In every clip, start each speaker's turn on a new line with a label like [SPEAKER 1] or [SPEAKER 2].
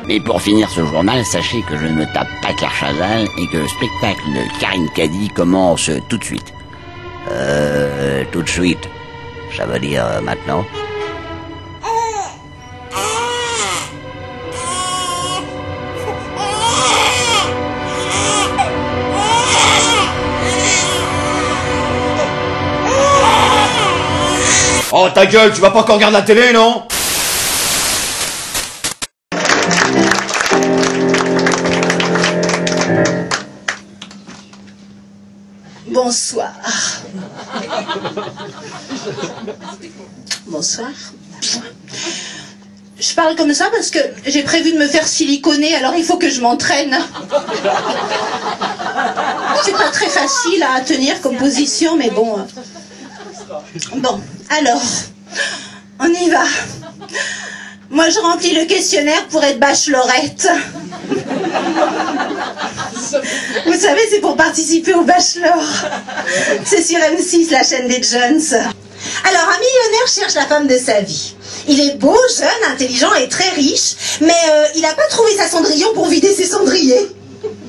[SPEAKER 1] Mais pour finir ce journal, sachez que je ne me tape pas Claire Chazal et que le spectacle de Karine Cady commence tout de suite. Tout de suite. Ça veut dire maintenant.
[SPEAKER 2] Oh ta gueule, tu vas pas encore regarder la télé, non?
[SPEAKER 3] Bonsoir. Bonsoir. Je parle comme ça parce que j'ai prévu de me faire siliconer, alors il faut que je m'entraîne. C'est pas très facile à tenir comme position, mais bon. Bon, alors, on y va. Moi, je remplis le questionnaire pour être bachelorette. Vous savez, c'est pour participer au Bachelor. C'est sur M6, la chaîne des Jones. Alors, un millionnaire cherche la femme de sa vie. Il est beau, jeune, intelligent et très riche, mais il n'a pas trouvé sa Cendrillon pour vider ses cendriers.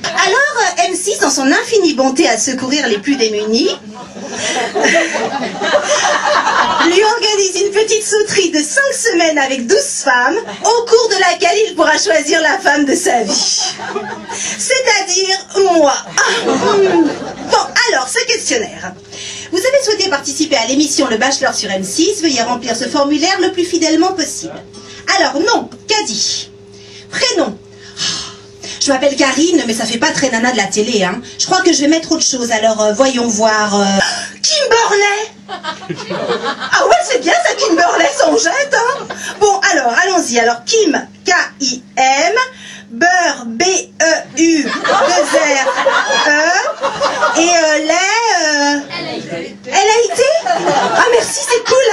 [SPEAKER 3] Alors, M6, dans son infinie bonté à secourir les plus démunis, lui organise une petite sauterie de 5 semaines avec 12 femmes, au cours de laquelle il pourra choisir la femme de sa vie. C'est-à-dire moi. Bon, alors, ce questionnaire. Vous avez souhaité participer à l'émission Le Bachelor sur M6, veuillez remplir ce formulaire le plus fidèlement possible. Alors, nom, Cady. Prénom. Je m'appelle Karine, mais ça fait pas très nana de la télé, hein. Je crois que je vais mettre autre chose, alors voyons voir... Kimberley. Ah ouais, c'est bien ça, Kimberley, ça on jette, hein. Bon, alors, allons-y. Alors, Kim, K-I-M, Beurre, B-E-U, 2-R-E, et lait, L-A-I-T. Ah merci, c'est cool.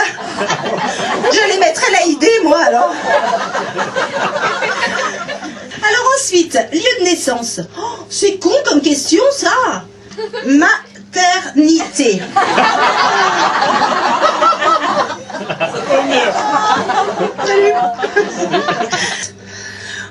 [SPEAKER 3] J'allais mettre L-A-I-D, moi, alors. Alors ensuite, lieu de naissance. Oh, c'est con comme question, ça. Maternité.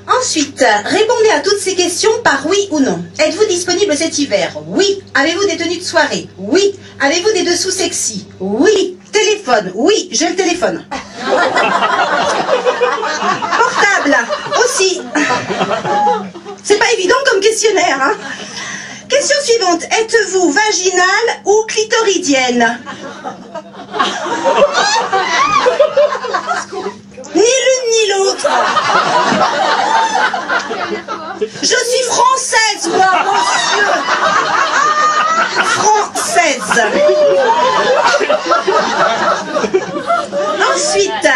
[SPEAKER 3] Ensuite, répondez à toutes ces questions par oui ou non. Êtes-vous disponible cet hiver? Oui. Avez-vous des tenues de soirée? Oui. Avez-vous des dessous sexy? Oui. Téléphone? Oui, j'ai le téléphone. Portable? Aussi. C'est pas évident comme questionnaire, hein. Question suivante. Êtes-vous vaginale ou clitoridienne? Ni l'une ni l'autre. Je suis française, moi, monsieur. Française. Ensuite,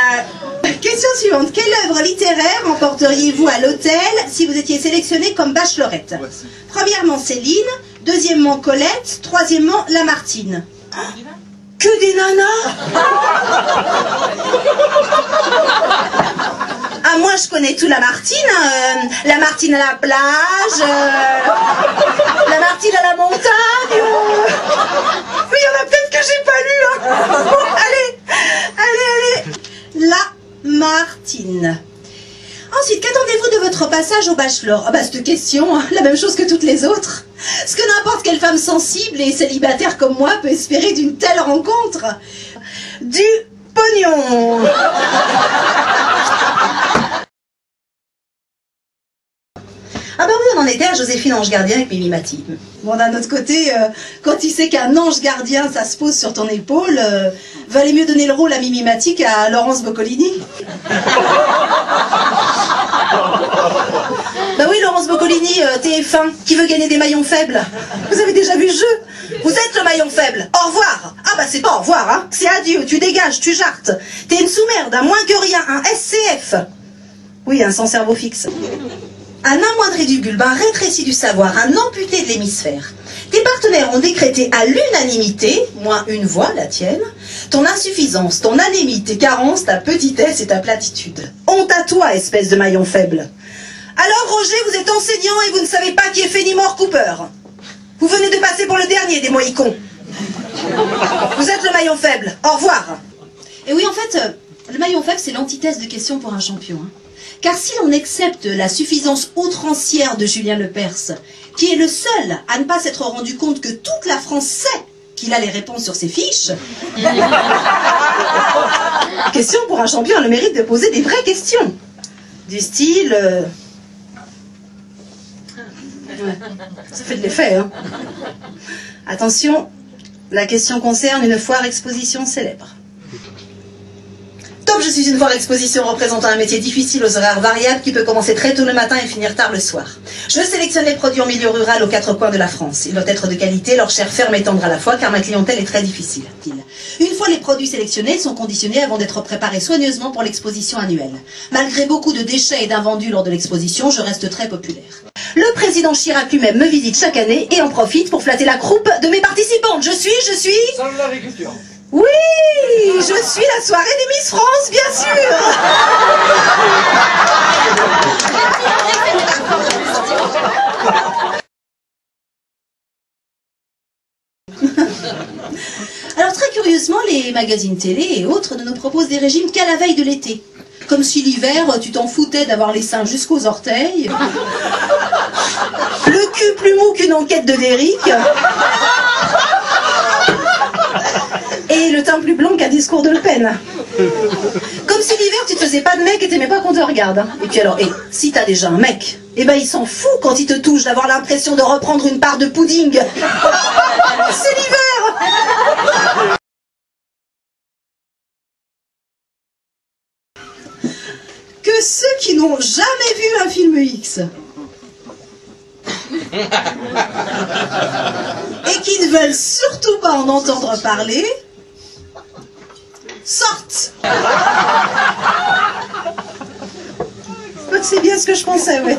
[SPEAKER 3] question suivante. Quelle œuvre littéraire emporteriez-vous à l'hôtel si vous étiez sélectionnée comme bachelorette? Premièrement, Céline. Deuxièmement, Colette. Troisièmement, Lamartine. Que des nanas. Ah, moi, je connais tout Lamartine. Lamartine à la plage. Lamartine à la montagne. Mais il y en a peut-être que j'ai pas lu, hein. Bon, allez. Lamartine. Ensuite, qu'attendez-vous de votre passage au Bachelor? Ah bah, cette question, hein, la même chose que toutes les autres. Ce que n'importe quelle femme sensible et célibataire comme moi peut espérer d'une telle rencontre. Du pognon. Ah bah oui, on en était à Joséphine Ange Gardien avec Mimi Mati. Bon, d'un autre côté, quand il sait qu'un ange gardien, ça se pose sur ton épaule, valait mieux donner le rôle à Mimi Mati qu'à Laurence Boccolini. Bah oui, Laurence Boccolini, TF1, qui veut gagner des maillons faibles. Vous avez déjà vu le jeu? Vous êtes le maillon faible. Au revoir. Ah bah c'est pas au revoir, hein. C'est adieu, tu dégages, tu jartes. T'es une sous-merde, un moins que rien, un SCF. Oui, un sans cerveau fixe. Un amoindri du bulbe, un rétréci du savoir, un amputé de l'hémisphère. Tes partenaires ont décrété à l'unanimité, moins une voix, la tienne, ton insuffisance, ton anémie, tes carences, ta petitesse et ta platitude. Honte à toi, espèce de maillon faible. Alors, Roger, vous êtes enseignant et vous ne savez pas qui est Fenimore Cooper. Vous venez de passer pour le dernier des Mohicons. Vous êtes le maillon faible. Au revoir. Et oui, en fait, le maillon faible, c'est l'antithèse de question pour un champion. Hein. Car si l'on accepte la suffisance outrancière de Julien Lepers, qui est le seul à ne pas s'être rendu compte que toute la France sait qu'il a les réponses sur ses fiches, question pour un champion a le mérite de poser des vraies questions. Du style... Ouais, ça fait de l'effet, hein. Attention, la question concerne une foire exposition célèbre. Top, je suis une foire exposition représentant un métier difficile aux horaires variables qui peut commencer très tôt le matin et finir tard le soir. Je sélectionne les produits en milieu rural aux 4 coins de la France. Ils doivent être de qualité, leur chair ferme et tendre à la fois, car ma clientèle est très difficile. Une fois les produits sélectionnés, ils sont conditionnés avant d'être préparés soigneusement pour l'exposition annuelle. Malgré beaucoup de déchets et d'invendus lors de l'exposition, je reste très populaire. Le président Chirac lui-même me visite chaque année et en profite pour flatter la croupe de mes participantes. Je suis...
[SPEAKER 2] Salon de l'agriculture.
[SPEAKER 3] Oui, je suis la soirée des Miss France, bien sûr. Alors très curieusement, les magazines télé et autres ne nous proposent des régimes qu'à la veille de l'été. Comme si l'hiver, tu t'en foutais d'avoir les seins jusqu'aux orteils, le cul plus mou qu'une enquête de Derrick, et le teint plus blond qu'un discours de Le Pen. Comme si l'hiver, tu te faisais pas de mec et t'aimais pas qu'on te regarde. Hein. Et puis alors, si t'as déjà un mec, eh ben il s'en fout quand il te touche d'avoir l'impression de reprendre une part de pudding. C'est l'hiver. Que ceux qui n'ont jamais vu un film X et qui ne veulent surtout pas en entendre parler sortent. C'est bien ce que je pensais, ouais.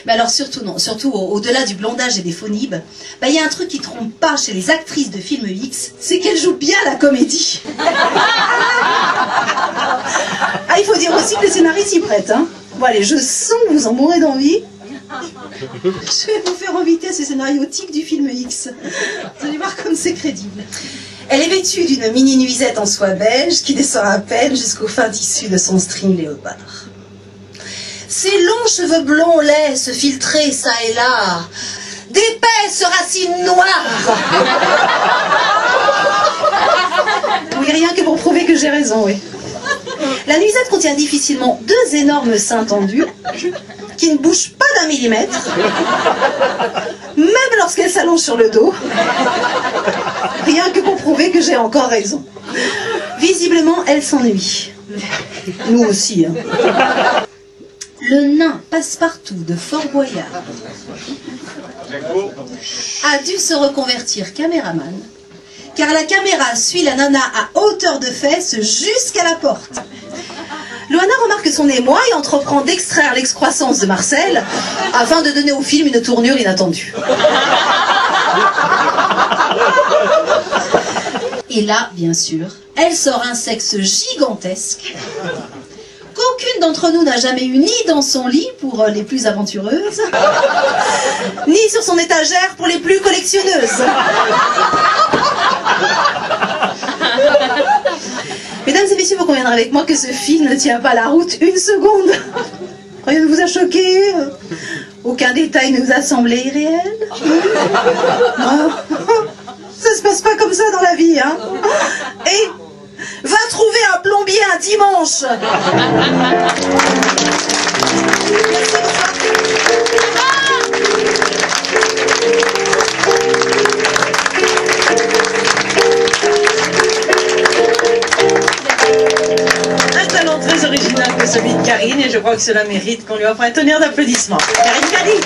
[SPEAKER 3] Mais alors surtout non, surtout au-delà du blondage et des phonibes, bah, y a un truc qui trompe pas chez les actrices de films X, c'est qu'elles jouent bien la comédie. Ah, il faut dire aussi que les scénaristes s'y prêtent, hein. Bon allez, je sens que vous en mourrez d'envie. Je vais vous faire en vitesse les scénariotiques du film X. Vous allez voir comme c'est crédible. Elle est vêtue d'une mini nuisette en soie beige qui descend à peine jusqu'au fin tissu de son string léopard. Ses longs cheveux blonds laissent filtrer ça et là d'épaisses racines noires. Oui, rien que pour prouver que j'ai raison, oui. La nuisette contient difficilement 2 énormes seins tendus qui ne bougent pas d'1 millimètre, même lorsqu'elle s'allonge sur le dos. Rien que pour prouver que j'ai encore raison. Visiblement, elle s'ennuie. Nous aussi, hein. Le nain Passepartout de Fort Boyard a dû se reconvertir caméraman, car la caméra suit la nana à hauteur de fesses jusqu'à la porte. Loana remarque son émoi et entreprend d'extraire l'excroissance de Marcel afin de donner au film une tournure inattendue. Et là, bien sûr, elle sort un sexe gigantesque qu'aucune d'entre nous n'a jamais eu ni dans son lit pour les plus aventureuses, ni sur son étagère pour les plus collectionneuses. Mesdames et messieurs, vous conviendrez avec moi que ce film ne tient pas la route une seconde. Rien ne vous a choqué? Aucun détail ne vous a semblé irréel? Non. Ça se passe pas comme ça dans la vie, hein. Et va trouver un plombier un dimanche.
[SPEAKER 4] Un talent très original que celui de Karine, et je crois que cela mérite qu'on lui offre un tonnerre d'applaudissements. Karine Cady.